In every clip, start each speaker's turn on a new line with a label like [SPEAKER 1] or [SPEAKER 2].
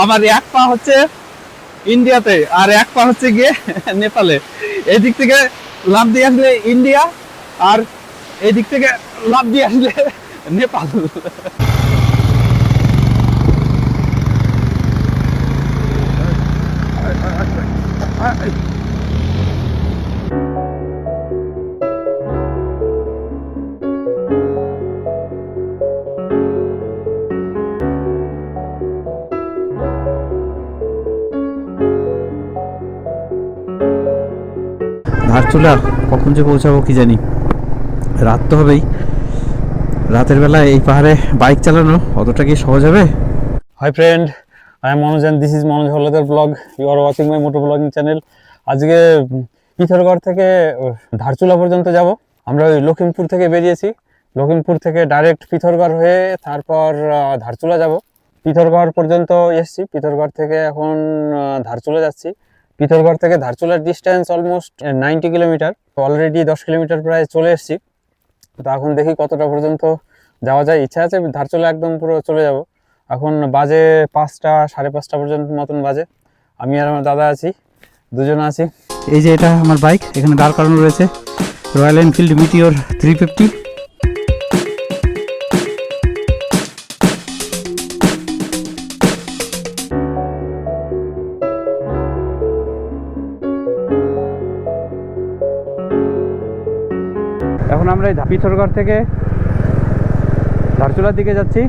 [SPEAKER 1] আমার এক পা হচ্ছে ইন্ডিয়াতে আর এক পা হচ্ছে গিয়ে নেপালে। এদিক থেকে লাফ দিয়ে আসলে ইন্ডিয়া, আর এদিক থেকে লাফ দিয়ে আসলে নেপাল। ধারচুলা কখন যে পৌঁছাবো কি জানি, রাত তো হবেই। রাতের বেলা এই পাহাড়ে বাইক চালানো অতটা কি সহজ হবে? Hi friend, I am Manoj and this is Manoj Haldar vlog. You are watching my motor ব্লগিং চ্যানেল। আজকে পিথরগড় থেকে ধারচুলা পর্যন্ত যাব। আমরা ওই লখিমপুর থেকে বেরিয়েছি। লখিমপুর থেকে ডাইরেক্ট পিথরগড় হয়ে তারপর ধারচুলা যাব। পিথরগড় পর্যন্ত এসছি, পিথরগড় থেকে এখন ধারচুলা যাচ্ছি। পিথরগড় থেকে ধারচুলার distance almost 90 kilometre. Already 10 kilometre প্রায় চলে এসেছি। তো এখন দেখি কতটা পর্যন্ত যাওয়া যায়। ইচ্ছা আছে ধারচুলা একদম পুরো চলে যাব। এখন বাজে 5টা, 5:30 পর্যন্ত মতন বাজে। আমি আর আমার দাদা আছি, দুজন আছি। এই যে এটা আমার বাইক, এখানে দাঁড় করানো রয়েছে রয়্যাল এনফিল্ড মিটিওর 350। এখন আমরা এই পিথরগড় থেকে ধারচুলার দিকে যাচ্ছি।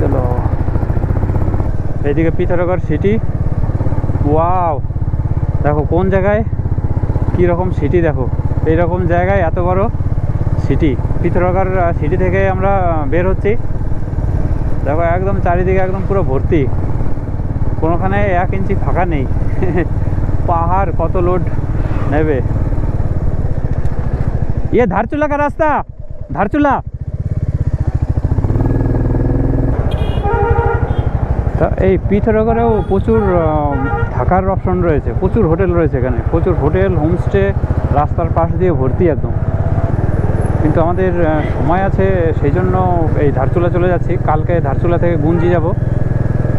[SPEAKER 1] চলো, এইদিকে পিথরগড় সিটি। ওয়াও, দেখো কোন জায়গায় কি রকম সিটি, দেখো এইরকম জায়গায় এত বড় সিটি। পিথরগড় সিটি থেকে আমরা বের হচ্ছি। দেখো একদম চারিদিকে একদম পুরো ভর্তি, কোনোখানে 1 ইঞ্চি ফাঁকা নেই। পাহাড় কত লোড নেবে। ये धारचूला का रास्ता, धारचूला। তা এই পিথরগড়েও প্রচুর থাকার অপশন রয়েছে, প্রচুর হোটেল রয়েছে এখানে, প্রচুর হোটেল, হোমস্টে রাস্তার পাশ দিয়ে ভর্তি একদম। কিন্তু আমাদের সময় আছে, সেই জন্য এই ধারচুলা চলে যাচ্ছি। কালকে ধারচুলা থেকে গুঞ্জি যাব।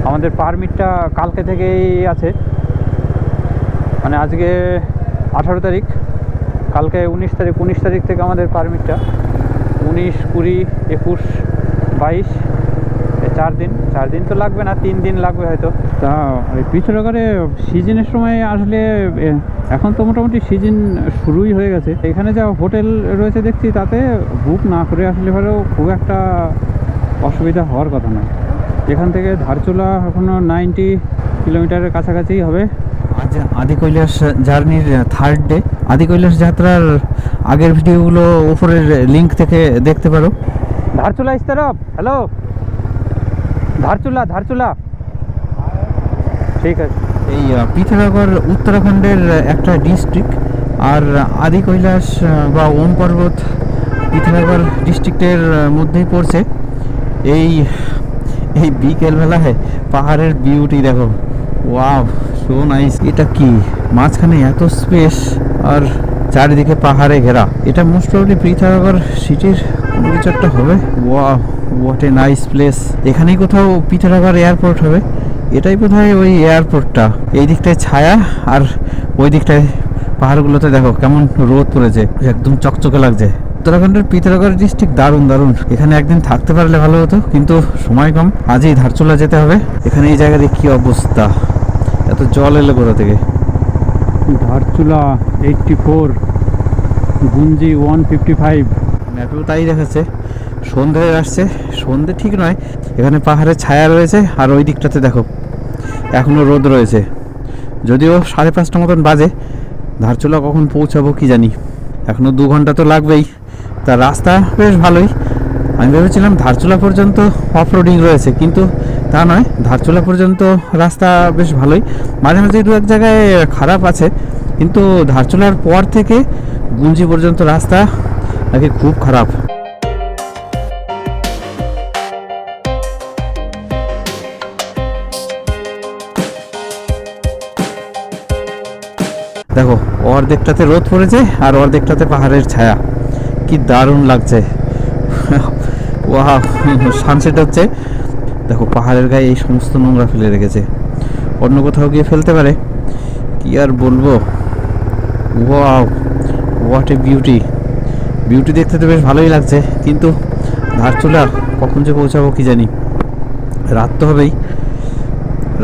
[SPEAKER 1] আমাদের পারমিটটা কালকে থেকেই আছে, মানে আজকে 18 তারিখ, কালকে 19 তারিখ। 19 তারিখ থেকে আমাদের পারমিটটা। 19, 20, 21, 22, 4 দিন তো লাগবে না, 3 দিন লাগবে হয়তো। তা ওই পিথরগড়ে সিজনের সময় আসলে, এখন তো মোটামুটি সিজন শুরুই হয়ে গেছে। এখানে যা হোটেল রয়েছে দেখছি, তাতে বুক না করে আসলে হলেও খুব একটা অসুবিধা হওয়ার কথা নয়। এখান থেকে ধারচুলা এখনও 90 কিলোমিটারের কাছাকাছি হবে। আজ আদি কৈলাস জার্নির 3rd ডে। আদি কৈলাস যাত্রার আগের ভিডিওগুলো উপরের লিঙ্ক থেকে দেখতে পারো। ধারচুলা ইস তরফ। হ্যালো, ধারচুলা, ধারচুলা, ঠিক আছে। এই পিথরগড় উত্তরাখণ্ডের একটা ডিস্ট্রিক্ট, আর আদি কৈলাস বা ওম পর্বত পিথরগড় ডিস্ট্রিক্টের মধ্যেই পড়ছে। এই বিকেলবেলায় পাহাড়ের বিউটি দেখো, ওয়াও, সো নাইস। এটা কি মাঝখানে এত স্পেস আর চারিদিকে পাহাড়ে ঘেরা। এটা মোস্ট প্রবাবলি পিথরগড় সিটির কোনো কিছু একটা হবে। Wow, what a nice place. এখানেই কোথাও পিথরগড় এয়ারপোর্ট হবে। এটাই বোধহয় ওই এয়ারপোর্টটা। এই দিকটায় ছায়া, আর ওই দিকটায় পাহাড়গুলোতে দেখো কেমন রোদ পড়েছে, একদম চকচকে লাগছে। উত্তরাখণ্ডের পিথরগড় ডিস্ট্রিক্ট দারুণ দারুণ। এখানে একদিন থাকতে পারলে ভালো হতো, কিন্তু সময় কম। আজই ধারচুলা যেতে হবে। এখানে এই জায়গায় কি অবস্থা, এত জল এলো কোথা থেকে। ধারচুলা 84, গুঞ্জি 155। ম্যাপেও তাই দেখাচ্ছে। সন্ধে হয়ে আসছে, সন্ধে ঠিক নয়, এখানে পাহাড়ের ছায়া রয়েছে, আর ওই দিকটাতে দেখো এখনও রোদ রয়েছে। যদিও 5:30 মতন বাজে। ধারচুলা কখন পৌঁছাবো কি জানি, এখনও 2 ঘন্টা তো লাগবেই। তা রাস্তা বেশ ভালোই। আমি ভেবেছিলাম ধারচুলা পর্যন্ত অফ রোডিং রয়েছে, কিন্তু তা নয়, ধারচুলা পর্যন্ত রাস্তা বেশ ভালোই। মাঝে মাঝে 2-1 জায়গায় খারাপ আছে, কিন্তু ধারচুলার পর থেকে গুঞ্জি পর্যন্ত রাস্তা নাকি খুব খারাপ। দেখো অর্ধেকটাতে রোদ পড়েছে আর অর্ধেকটাতে পাহাড়ের ছায়া, কি দারুণ লাগছে। ওয়াও, সানসেট হচ্ছে। দেখো পাহাড়ের গায়ে এই সমস্ত নোংরা ফেলে রেখেছে, অন্য কোথাও গিয়ে ফেলতে পারে, কি আর বলবো। Wow, what A beauty. Beauty দেখতে তো বেশ ভালোই লাগছে, কিন্তু ধারচুলা কখন যে পৌঁছাবো কি জানি। রাত তো হবেই,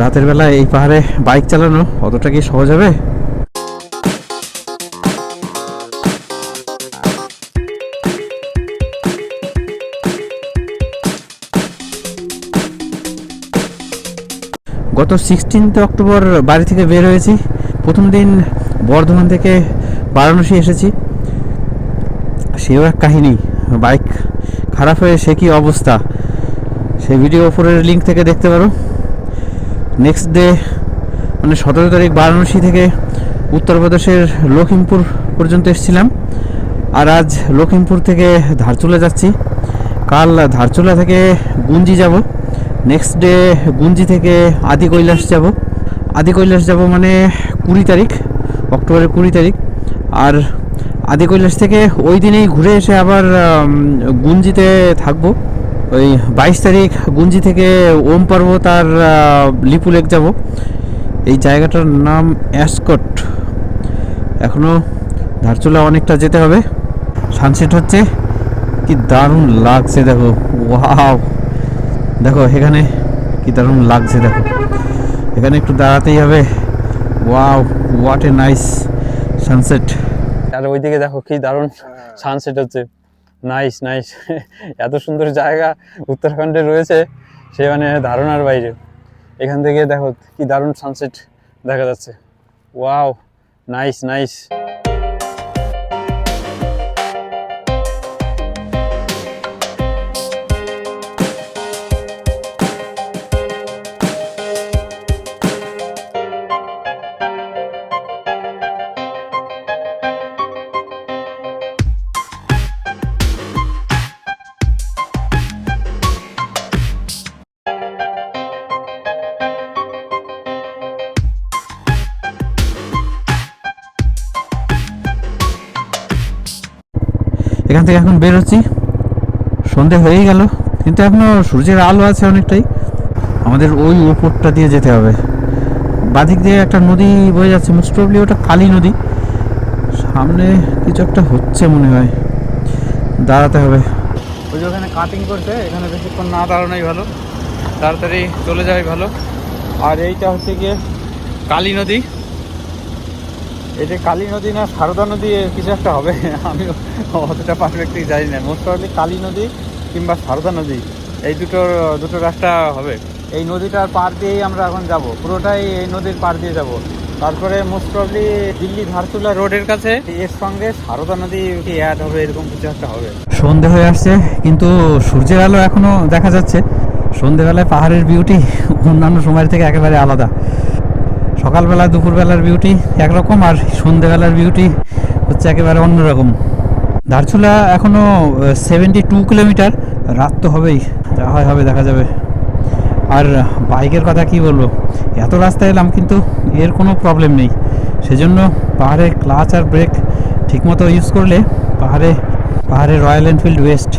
[SPEAKER 1] রাতের বেলা এই পাহাড়ে বাইক চালানো অতটা কি সহজ হবে? গত 16 অক্টোবর বাড়ি থেকে বের হয়েছি। প্রথম দিন বর্ধমান থেকে বারাণসী এসেছি, সেও এক কাহিনী। বাইক খারাপ হয়ে সে কি অবস্থা, সেই ভিডিও ওপরের লিঙ্ক থেকে দেখতে পারো। নেক্সট ডে মানে 17 তারিখ বারাণসী থেকে উত্তরপ্রদেশের লখিমপুর পর্যন্ত এসেছিলাম, আর আজ লখিমপুর থেকে ধারচুলা যাচ্ছি। কাল ধারচুলা থেকে গুঞ্জি যাব, নেক্সট ডে গুঞ্জি থেকে আদি কৈলাস যাব। আদি কৈলাস যাব মানে 20 তারিখ, অক্টোবরের 20 তারিখ। আর আদি কৈলাস থেকে ওই দিনেই ঘুরে এসে আবার গুঞ্জিতে থাকবো। ওই 22 তারিখ গুঞ্জি থেকে ওম পর্বত আর লিপু লেক যাব। এই জায়গাটার নাম অ্যাসকট। এখনও ধারচুলা অনেকটা যেতে হবে। সানসেট হচ্ছে, কি দারুণ লাগছে দেখো। ওয়াও, দেখো এখানে কি দারুণ লাগছে, দেখো এখানে একটু দাঁড়াতেই হবে। Wow, what a nice sunset.
[SPEAKER 2] আর ওইদিকে দেখো কি দারুণ সানসেট হচ্ছে। Nice nice. এত সুন্দর জায়গা উত্তরাখণ্ডে রয়েছে, সে মানে ধারণার বাইরে। এখান থেকে দেখো কি দারুণ সানসেট দেখা যাচ্ছে। Wow, nice nice.
[SPEAKER 1] এখান থেকে এখন বের হচ্ছি, সন্ধে হয়েই গেল, কিন্তু এখনো সূর্যের আলো আছে অনেকটাই। আমাদের ওই উপরটা দিয়ে যেতে হবে। বাদিক দিয়ে একটা নদী বয়ে যাচ্ছে, মোস্ট প্রবলি ওটা কালী নদী। সামনে কিছু একটা হচ্ছে মনে হয়, দাঁড়াতে হবে। ওই যে ওখানে কাটিং করছে, এখানে বেশিক্ষণ না দাঁড়ানোই ভালো, তাড়াতাড়ি চলে যাওয়াই ভালো। আর এইটা হচ্ছে গিয়ে কালী নদী। এটা কালী নদী না সারদা নদী কিছু একটা হবে, আমি অতটা পারফেক্টলি জানি না। মোস্ট প্রবলি কালী নদী কিংবা সারদা নদী, এই দুটোর একটা হবে। এই নদীটার পার দিয়েই আমরা এখন যাব, পুরোটাই এই নদীর পার দিয়ে যাব। তারপরে মোস্ট প্রবলি দিল্লি ধারচুলা রোডের কাছে এর সঙ্গে সারদা নদী অ্যাড হবে, এরকম কিছু একটা হবে। সন্ধে হয়ে আসছে, কিন্তু সূর্যের আলো এখনো দেখা যাচ্ছে। সন্ধেবেলায় পাহাড়ের বিউটি অন্যান্য সময়ের থেকে একেবারে আলাদা। সকালবেলা দুপুরবেলার বিউটি একরকম, আর সন্ধেবেলার বিউটি হচ্ছে একেবারে অন্যরকম। ধারচুলা এখনও 72 কিলোমিটার, রাত তো হবেই, যা হয় হবে, দেখা যাবে। আর বাইকের কথা কি বলবো, এত রাস্তায় এলাম কিন্তু এর কোনো প্রবলেম নেই। সেজন্য পাহাড়ে ক্লাচ আর ব্রেক ঠিকমতো ইউজ করলে পাহাড়ে রয়্যাল এনফিল্ড ওয়েস্ট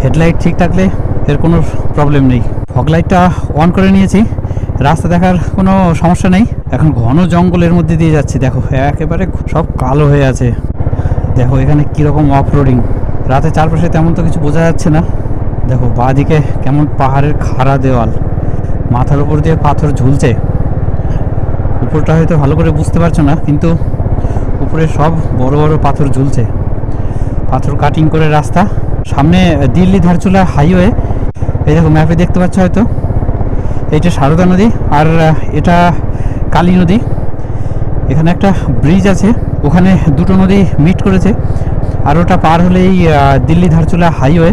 [SPEAKER 1] হেডলাইট ঠিক থাকলে এর কোনো প্রবলেম নেই। ফগ লাইটটা অন করে নিয়েছি, রাস্তা দেখার কোনো সমস্যা নেই। এখন ঘন জঙ্গলের মধ্যে দিয়ে যাচ্ছি, দেখো একেবারে সব কালো হয়ে আছে। দেখো এখানে কীরকম অফ রোডিং, রাতে চারপাশে তেমন তো কিছু বোঝা যাচ্ছে না। দেখো বাঁদিকে কেমন পাহাড়ের খাড়া দেওয়াল, মাথার উপর দিয়ে পাথর ঝুলছে। উপরটা হয়তো ভালো করে বুঝতে পারছো না, কিন্তু উপরে সব বড় বড় পাথর ঝুলছে। পাথর কাটিং করে রাস্তা। সামনে দিল্লি ধারচুলা হাইওয়ে, এই দেখো ম্যাপে দেখতে পাচ্ছ হয়তো। এইটা সারদা নদী আর এটা কালী নদী। এখানে একটা ব্রিজ আছে, ওখানে দুটো নদী মিট করেছে। আর ওটা পার হলেই দিল্লি ধারচুলা হাইওয়ে।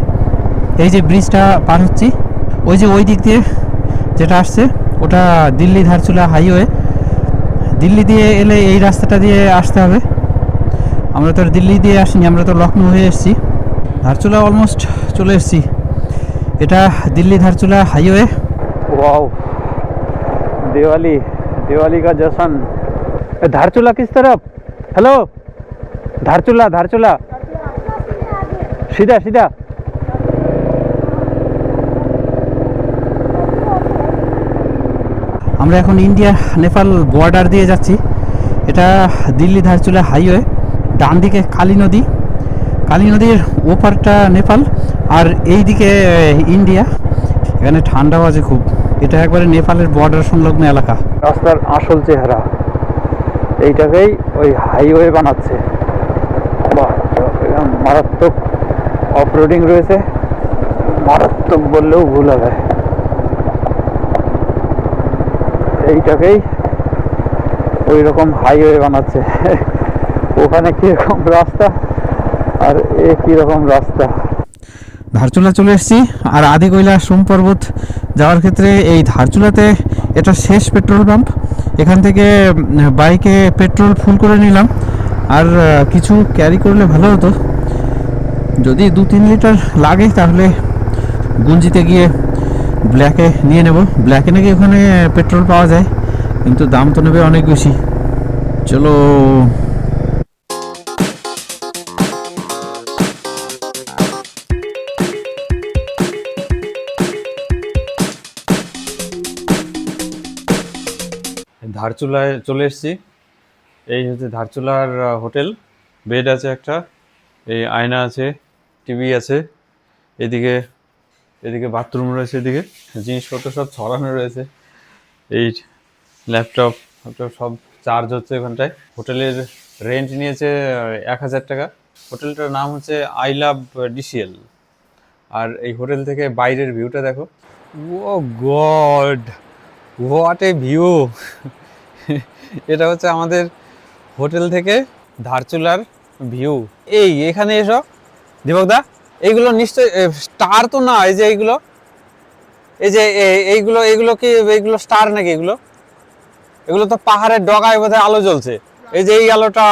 [SPEAKER 1] এই যে ব্রিজটা পার হচ্ছি, ওই যে ওই দিক দিয়ে যেটা আসছে ওটা দিল্লি ধারচুলা হাইওয়ে। দিল্লি দিয়ে এলে এই রাস্তাটা দিয়ে আসতে হবে। আমরা তো দিল্লি দিয়ে আসিনি, আমরা তো লখনৌ হয়ে এসেছি। ধারচুলা অলমোস্ট চলে এসেছি। এটা दिल्ली धारचूला हाईवे। वाओ, दिवाली का जश्न। धारचूला किस तरफ? हेलो, धारचूला सीधा सीधा। আমরা এখন ইন্ডিয়া নেপাল বর্ডার দিয়ে যাচ্ছি। এটা দিল্লি ধারচুলা হাইওয়ে। ডান দিকে কালী নদী, কালী নদীর ওপারটা নেপাল, আর এই দিকে ইন্ডিয়া। এখানে ঠান্ডাও আছে খুব। এটা একবারে নেপালের বর্ডার সংলগ্ন এলাকা। রাস্তার আসল চেহারা এইটাকেই ওই হাইওয়ে বানাচ্ছে। বাহ, মারাত্মক অফরোডিং রয়েছে, মারাত্মক বললেও ভুল হবে। এইটাকেই ওই রকম হাইওয়ে বানাচ্ছে। ওখানে কিরকম রাস্তা আর এ কিরকম রাস্তা। ধারচুলা চলে এসেছি। আর আদি কৈলাস সোম পর্বত যাওয়ার ক্ষেত্রে এই ধারচুলাতে এটা শেষ পেট্রোল পাম্প। এখান থেকে বাইকে পেট্রোল ফুল করে নিলাম। আর কিছু ক্যারি করলে ভালো হতো, যদি 2-3 লিটার লাগে তাহলে গুঞ্জিতে গিয়ে ব্ল্যাকে নিয়ে নেব। ব্ল্যাকে নাকি ওখানে পেট্রোল পাওয়া যায়, কিন্তু দাম তো নেবে অনেক বেশি। চলো।
[SPEAKER 2] ধারচুলায় চলে এসেছি। এই হচ্ছে ধারচুলার হোটেল। বেড আছে একটা, এই আয়না আছে, টিভি আছে, এদিকে এদিকে বাথরুম রয়েছে, এদিকে জিনিসপত্র সব ছড়ানো রয়েছে। এই ল্যাপটপ সব চার্জ হচ্ছে ওখানটায়। হোটেলের রেন্ট নিয়েছে 1000 টাকা। হোটেলটার নাম হচ্ছে আই লাভ ডিসিএল। আর এই হোটেল থেকে বাইরের ভিউটা দেখো। ও গড, হোয়াট এ ভিউ! এটা হচ্ছে আমাদের হোটেল থেকে ধারচুলার ভিউ। এই এখানে এসো দীপকদা, এইগুলো নিশ্চয় স্টার তো না? এই যে এইগুলো, এই যে এইগুলো এইগুলো কি এইগুলো স্টার নাকি? এগুলো এগুলো তো পাহাড়ের ডগায় বোধহয় আলো জ্বলছে। এই যে এই আলোটা,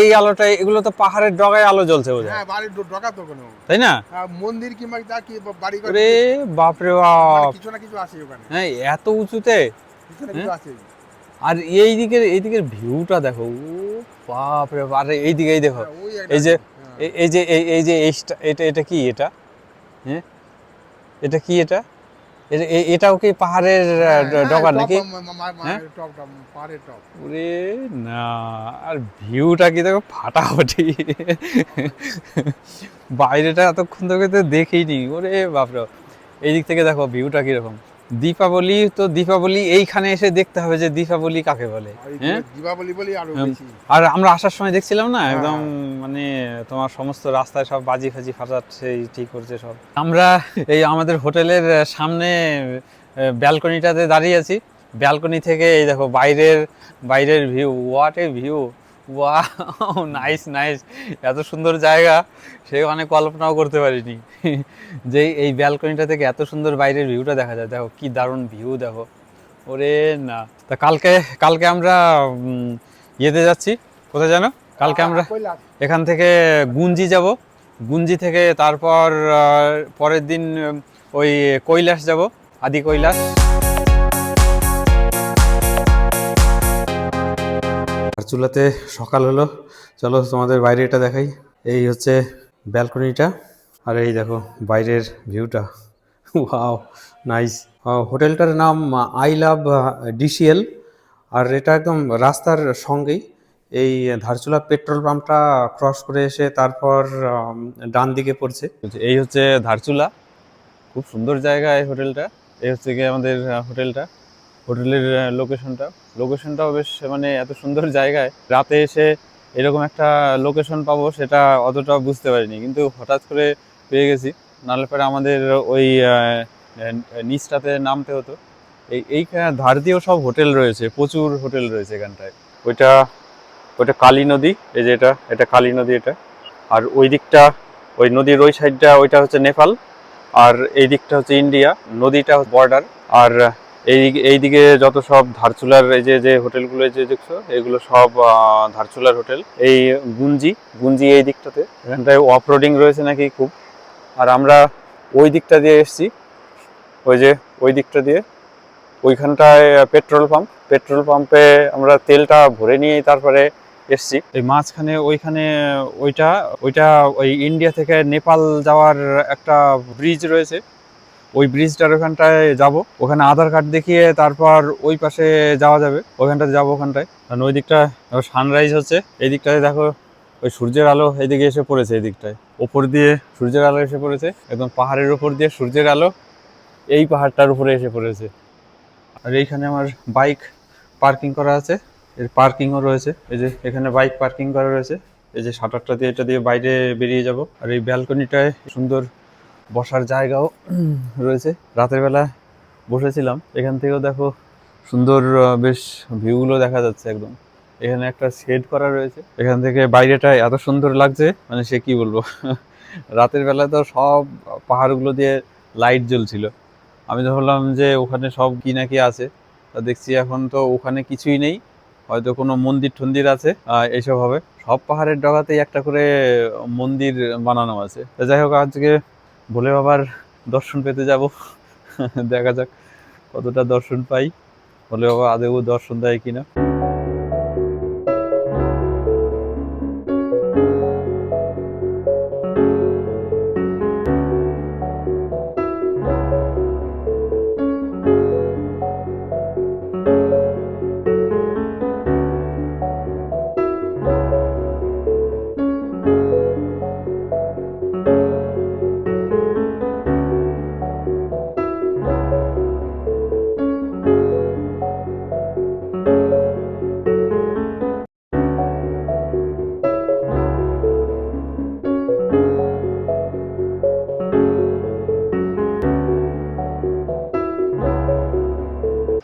[SPEAKER 2] এই আলোটা, এগুলো তো পাহাড়ের ডগায় আলো জ্বলছে বোধহয়।
[SPEAKER 3] হ্যাঁ, বাড়ির ডগা তো কোনো,
[SPEAKER 2] তাই না?
[SPEAKER 3] মন্দির কিংবা যা কি বাড়ি ঘর,
[SPEAKER 2] ওরে বাপরে
[SPEAKER 3] মানে
[SPEAKER 2] বাপ!
[SPEAKER 3] কিছু না কিছু আছে ওখানে,
[SPEAKER 2] হ্যাঁ, এত উঁচুতে।
[SPEAKER 3] কিছু না কিছু আছে।
[SPEAKER 2] আর এইদিকের ভিউটা দেখো, ও বাপরে বাপ! আর এইদিকে এই দেখো,
[SPEAKER 3] হ্যাঁ, ওই একটা
[SPEAKER 2] এই যে
[SPEAKER 3] হ্যাঁ।
[SPEAKER 2] এই যে এটা কি এটা? হ্যাঁ, এটা কি এটা? এটাও কি পাহাড়ের ডগা নাকি? হ্যাঁ?
[SPEAKER 3] টপ টপ পাহাড়ের টপ।
[SPEAKER 2] ওরে না, আর ভিউটা কি দেখো ফাটাফাটি। বাইরেটা এতক্ষণ ধরে তো দেখিনি। ওরে বাপরে! এই দিক থেকে দেখো ভিউটা কিরকম। দীপাবলি এইখানে এসে দেখতে হবে যে দীপাবলি কাকে বলে। হ্যাঁ,
[SPEAKER 3] দীপাবলি বলি আরো বেশি।
[SPEAKER 2] আর আমরা আসার সময় দেখছিলাম না,
[SPEAKER 3] হ্যাঁ।
[SPEAKER 2] একদম মানে তোমার সমস্ত রাস্তায় সব বাজি ফাজি ফাটাচ্ছে, ঠিক করছে সব। আমরা এই আমাদের হোটেলের সামনে ব্যালকনিটাতে দাঁড়িয়ে আছি। ব্যালকনি থেকে এই দেখো বাইরের view. What a view! Wow, nice nice! এত সুন্দর জায়গা সে অনেক কল্পনাও করতে পারিনি যে এই ব্যালকনিটা থেকে এত সুন্দর বাইরের ভিউটা দেখা যায়। দেখো কি দারুণ ভিউ দেখো। ওরে না, তা কালকে আমরা ইয়েতে যাচ্ছি, কোথায় জানো? কালকে আমরা এখান থেকে গুঞ্জি যাব। গুঞ্জি থেকে তারপর পরের দিন ওই কৈলাস যাব, আদি কৈলাস। চুলাতে সকাল হলো, চলো তোমাদের বাইরে এটা দেখাই। এই হচ্ছে ব্যালকনিটা, আর এই দেখো বাইরের ভিউটা। Wow, nice! হোটেলটার নাম আই লাভ ডিসিএল। আর এটা একদম রাস্তার সঙ্গেই। এই ধারচুলা পেট্রোল পাম্পটা ক্রস করে এসে তারপর ডান দিকে পড়ছে। এই হচ্ছে ধারচুলা, খুব সুন্দর জায়গা এই হোটেলটা। এই হচ্ছে গিয়ে আমাদের হোটেলের লোকেশনটাও বেশ মানে এত সুন্দর জায়গায় রাতে এসে এরকম একটা লোকেশন পাবো সেটা অতটা বুঝতে পারিনি, কিন্তু হঠাৎ করে পেয়ে গেছি। নাহলে পরে আমাদের ওই নিচটাতে নামতে হতো। এইখানে ধার দিয়েও সব হোটেল রয়েছে, প্রচুর হোটেল রয়েছে এখানটায়। ওইটা কালী নদী, এই যে এটা কালী নদী এটা। আর ওই দিকটা, ওই নদীর ওই সাইডটা, ওইটা হচ্ছে নেপাল। আর এই দিকটা হচ্ছে ইন্ডিয়া, নদীটা বর্ডার। আর এইদিকে যত সব ধারচুলার এই যে হোটেলগুলো যে দেখছো, এগুলো সব ধারচুলার হোটেল। এই গুঞ্জি এই দিকটাতে, এখানটায় অফরোডিং রয়েছে নাকি খুব। আর আমরা ওই দিকটা দিয়ে এসেছি, ওই দিকটা দিয়ে, ওইখানটায় পেট্রোল পাম্পে আমরা তেলটা ভরে নিয়েই তারপরে এসছি। এই মাঝখানে ওইখানে ওইটা ওই ইন্ডিয়া থেকে নেপাল যাওয়ার একটা ব্রিজ রয়েছে, ওই ব্রিজটার ওখানটায় যাব, ওখানে আধার কার্ড দেখিয়ে তারপর ওই পাশে যাওয়া যাবে, ওখানটাতে যাবো ওখানটায়। কারণ ওই দিকটা সানরাইজ হচ্ছে, এই দিকটাতে দেখো ওই সূর্যের আলো এদিকে এসে পড়েছে, এই দিকটায় ওপর দিয়ে সূর্যের আলো এসে পড়েছে, একদম পাহাড়ের উপর দিয়ে সূর্যের আলো এই পাহাড়টার উপরে এসে পড়েছে। আর এইখানে আমার বাইক পার্কিং করা আছে, এর পার্কিংও রয়েছে, এই যে এখানে বাইক পার্কিং করা রয়েছে, এই যে শাটারটা দিয়ে এটা দিয়ে বাইরে বেরিয়ে যাব। আর এই ব্যালকনিটায় সুন্দর বসার জায়গাও রয়েছে, রাতের বেলা বসেছিলাম, এখান থেকেও দেখো সুন্দর বেশ ভিউগুলো দেখা যাচ্ছে একদম। এখানে একটা শেড করা রয়েছে, এখান থেকে বাইরেটা এত সুন্দর লাগছে মানে সে কি বলবো। রাতের বেলা তো সব পাহাড়গুলো দিয়ে লাইট জ্বলছিল, আমি তো ভাবলাম যে ওখানে সব কি নাকি আছে, তা দেখছি এখন তো ওখানে কিছুই নেই, হয়তো কোনো মন্দির টন্দির আছে এইসব হবে। সব পাহাড়ের ডগাতেই একটা করে মন্দির বানানো আছে। তা যাই হোক, আজকে ভোলে বাবার দর্শন পেতে যাব। দেখা যাক কতটা দর্শন পাই, ভোলে বাবা আদৌ দর্শন দেয় কিনা।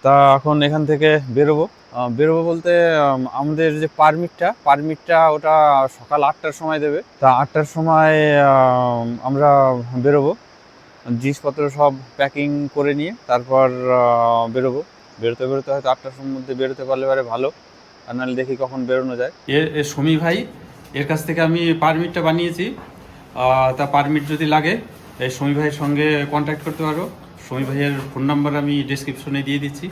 [SPEAKER 2] তা এখন এখান থেকে বেরোবো, বেরোবো বলতে আমাদের যে পারমিটটা ওটা সকাল 8টার সময় দেবে, তা 8টার সময় আমরা বেরোবো, জিনিসপত্র সব প্যাকিং করে নিয়ে তারপর বেরোবো। বেরোতে বেরোতে হয়তো 8টার মধ্যে বেরোতে পারলে পারে ভালো, আর নাহলে দেখি কখন বেরোনো যায়। এ সমী ভাই, এর কাছ থেকে আমি পারমিটটা বানিয়েছি, তা পারমিট যদি লাগে এই সমী ভাইয়ের সঙ্গে কন্ট্যাক্ট করতে পারো। সমী ভাইয়ের ফোন নাম্বার আমি ডিসক্রিপশনে দিয়ে দিচ্ছি।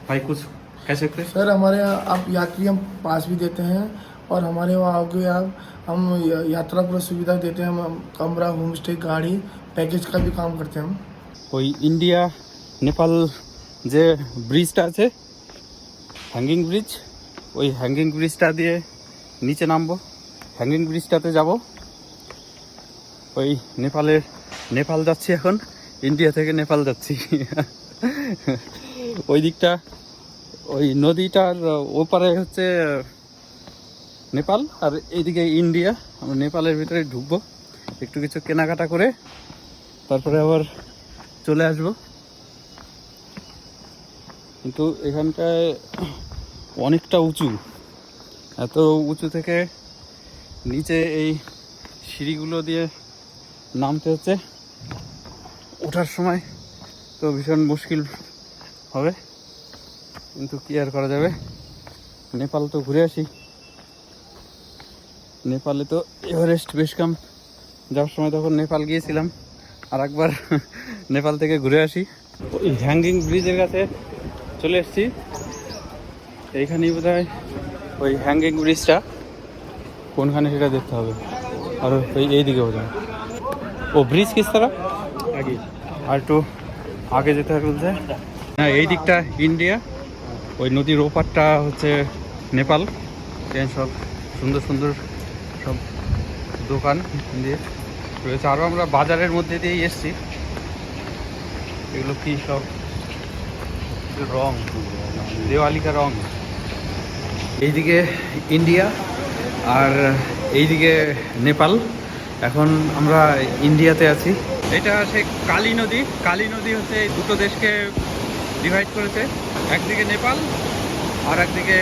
[SPEAKER 2] भाई कुछ कह सकते हैं?
[SPEAKER 4] सर हमारे यहाँ आप यात्री हम पास भी देते हैं और हमारे वहाँ आओगे आप, हम यात्रा पूरा सुविधा देते हैं, हम कमरा, होम स्टे, गाड़ी, पैकेज का भी काम करते हैं हम।
[SPEAKER 2] ওই ইন্ডিয়া নেপাল যে ব্রিজটা আছে, হ্যাঙ্গিং ব্রিজ, ওই হ্যাঙ্গিং ব্রিজটা দিয়ে নিচে নামবো, হ্যাঙ্গিং ব্রিজটাতে যাব, ওই নেপাল যাচ্ছি এখন, ইন্ডিয়া থেকে নেপাল যাচ্ছি। ওই দিকটা ওই নদীটার ওপারে হচ্ছে নেপাল আর এইদিকে ইন্ডিয়া। আমরা নেপালের ভিতরে ঢুকবো, একটু কিছু কেনাকাটা করে তারপরে আবার চলে আসব। কিন্তু এখানটায় অনেকটা উঁচু, এত উঁচু থেকে নিচে এই সিঁড়িগুলো দিয়ে নামতে হচ্ছে, ওঠার সময় তো ভীষণ মুশকিল হবে, কিন্তু কি আর করা যাবে। নেপাল তো ঘুরে আসি, নেপালে তো এভারেস্ট বেস ক্যাম্প যাওয়ার সময় তখন নেপাল গিয়েছিলাম, আর একবার নেপাল থেকে ঘুরে আসি। ওই হ্যাঙ্গিং ব্রিজের কাছে চলে এসেছি, এইখানেই বোধ হয় ওই হ্যাঙ্গিং ব্রিজটা, কোনখানে সেটা দেখতে হবে। আর ওই এইদিকে বোধ হয় ও ব্রিজ কিস তারা আগে, আর একটু আগে যেতে হবে বলছে। হ্যাঁ, এই দিকটা ইন্ডিয়া, ওই নদীর ওপারটা হচ্ছে নেপাল। সব সুন্দর সুন্দর সব দোকান দিয়ে রয়েছে, আরও আমরা বাজারের মধ্যে দিয়েই এসছি। এগুলো কি সব রং, দেওয়ালিকা রং। এইদিকে ইন্ডিয়া আর এইদিকে নেপাল। এখন আমরা ইন্ডিয়াতে আছি। এটা সেই কালী নদী হচ্ছে এই দুটো দেশকে ডিভাইড করেছে, একদিকে নেপাল আর একদিকে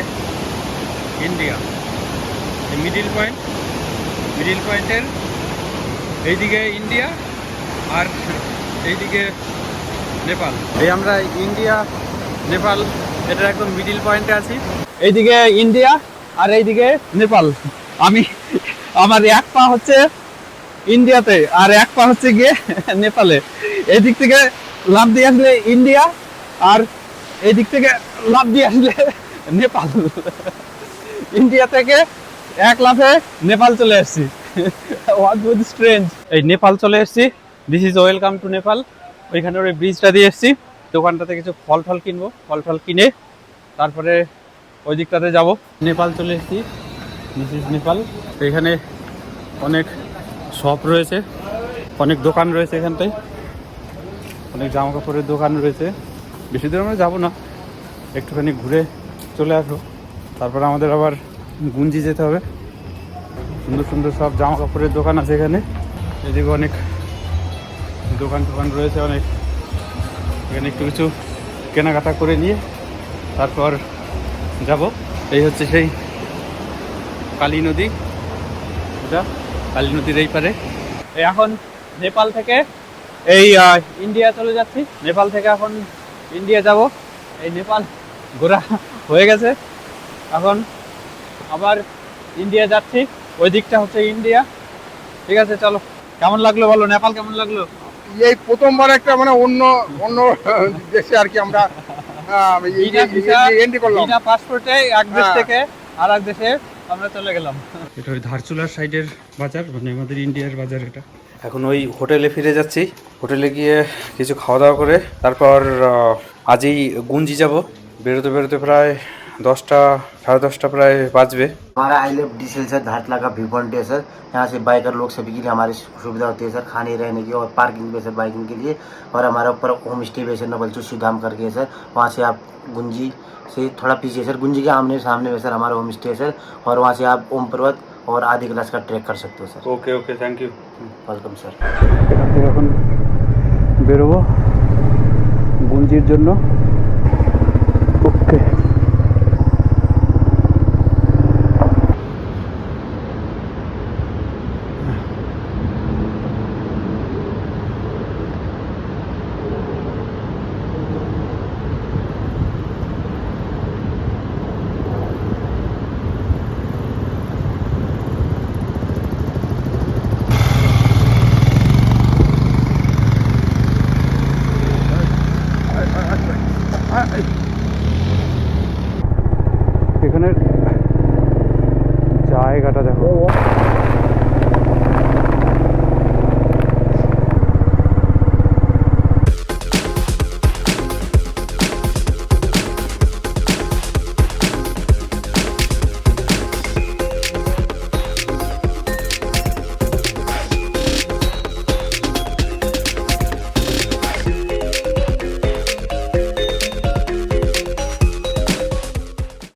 [SPEAKER 2] ইন্ডিয়া। এই মিডিল পয়েন্টের এইদিকে ইন্ডিয়া আর এইদিকে নেপাল। এই আমরা ইন্ডিয়া নেপাল এটার একদম মিডিল পয়েন্টে আছি। এইদিকে ইন্ডিয়া আর এইদিকে নেপাল। আমার এক পা হচ্ছে ইন্ডিয়াতে আর এক পা হচ্ছে গিয়ে নেপালে। এই দিক থেকে লাফ দিয়ে আসলে ইন্ডিয়া, আর এই দিক থেকে লাফ দিয়ে আসলে নেপাল। ইন্ডিয়া থেকে এক লাফে নেপাল চলে আসছি। What strange. এই নেপাল চলে এসেছি। This is welcome to Nepal. ওইখানে ওই ব্রিজটা দিয়ে এসেছি, দোকানটাতে কিছু ফল টল কিনবো, ফল টল কিনে তারপরে ওই দিকটাতে যাব। নেপাল চলে এসেছি, মিসেস নেপাল। তো এখানে অনেক শপ রয়েছে, অনেক দোকান রয়েছে, এখানটায় অনেক জামা কাপড়ের দোকান রয়েছে। বেশি দূর আমরা যাবো না, একটুখানি ঘুরে চলে আসবো, তারপরে আমাদের আবার গুঞ্জি যেতে হবে। সুন্দর সুন্দর সব জামা কাপড়ের দোকান আছে এখানে, এদিকে অনেক দোকান টোকান রয়েছে অনেক। এখানে একটু কিছু কেনাকাটা করে নিয়ে তারপর যাব। এই হচ্ছে সেই কালী নদী, এটা কালী নদীর এই পারে। এখন নেপাল থেকে এই ইন্ডিয়া চলে যাচ্ছি, নেপাল থেকে এখন ইন্ডিয়া যাব। এই নেপাল ঘোরা হয়ে গেছে, এখন আবার ইন্ডিয়া যাচ্ছি, ওই দিকটা হচ্ছে ইন্ডিয়া। ঠিক আছে, চলো। কেমন লাগলো বলো, নেপাল কেমন লাগলো?
[SPEAKER 3] এই প্রথমবার একটা মানে অন্য অন্য দেশে আর কি আমরা এন্ট্রি করলাম।
[SPEAKER 2] বিনা পাসপোর্টে এক দেশ
[SPEAKER 3] হ্যাঁ।
[SPEAKER 2] থেকে আর এক দেশে আমরা চলে গেলাম। এটা ওই ধারচুলার সাইডের বাজার, মানে আমাদের ইন্ডিয়ার বাজার এটা। এখন ওই হোটেলে ফিরে যাচ্ছি, হোটেলে গিয়ে কিছু খাওয়া দাওয়া করে তারপর আজই গুঞ্জি যাব। বেরোতে বেরোতে প্রায় 10টা সাড়ে 10টা প্রায় বাজবে।
[SPEAKER 5] हमारा आई लिव डीसीएल सर धारतला का व्यू पॉइंट है सर। यहाँ से बाइकर लोग सभी के लिए हमारी सुविधा होती है सर, खाने रहने की और पार्किंग भी है सर बाइकिंग के लिए। और हमारा ऊपर होम स्टे भी है सर, नवलचू श्रीधाम करके है सर। वहाँ से आप गुंजी से थोड़ा पीछे सर, गुंजी के आमने सामने में सर हमारा होम स्टे है सर। और वहाँ से आप ओम पर्वत और आदि क्लास का ट्रैक कर सकते हो sir.
[SPEAKER 2] Okay okay, thank you.
[SPEAKER 5] Welcome sir.
[SPEAKER 2] এখান থেকে এখন বেরোবো গুঞ্জির জন্য।